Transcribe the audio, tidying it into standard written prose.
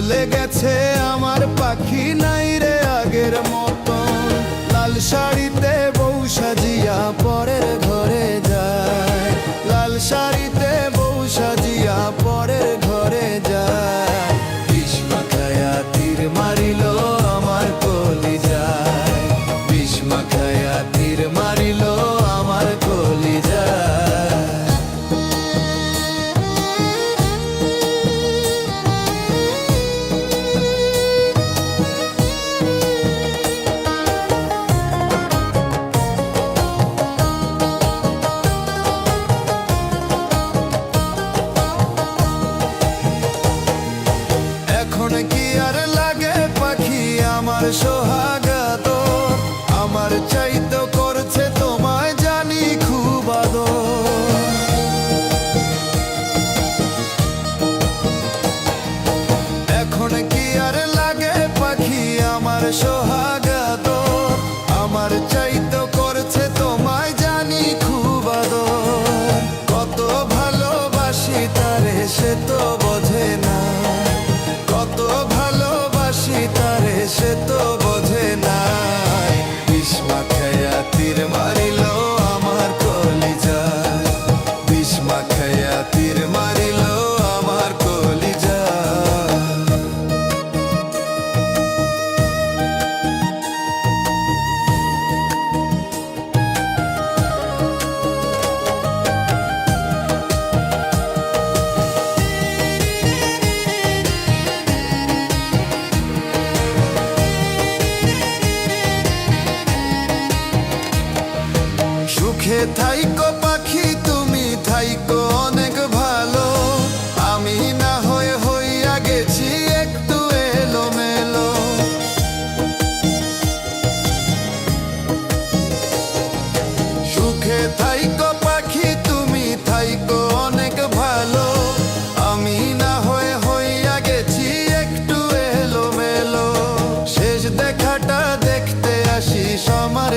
বদলে গেছে আমার পাখি, নাই রে আগের মতন। লাল শাড়িতে বউ সাজিয়া পরের ঘরে যায়, লাল শাড়িতে বউ সাজিয়া পরের ঘরে যায়। বিষ মাখায়া তীর মারিল আমার কলিজায়, বিষ মাখায়া তীর মারিল আমার কলিজায়। এখন কি আর লাগে পাখি আমার সোহাগাত, আমার চাইতো করছে তোমায় জানি খুব আদর। এখন কি আর লাগে পাখি আমার সোহাগাত, আমার চাইতো করছে তোমায় জানি খুব আদর। কত ভালোবাসি তারে সে তো বোঝে না, কত ভালোবাসি তারে সে তো বোঝে নাই। বিষ মাখায়া তীর মারিল আমার কলিজায়, বিষ মাখায়া তীর মারিল আমার কলিজায়। সুখে থাইকো পাখি তুমি থাইকো অনেক ভালো, আমি না হয়ে হইয়া গেছি একটু এলোমেলো। সুখে থাইকো পাখি তুমি থাইকো অনেক ভালো, আমি না হয়ে হইয়া গেছি একটু এলোমেলো। শেষ দেখাটা দেখতে আসি আমার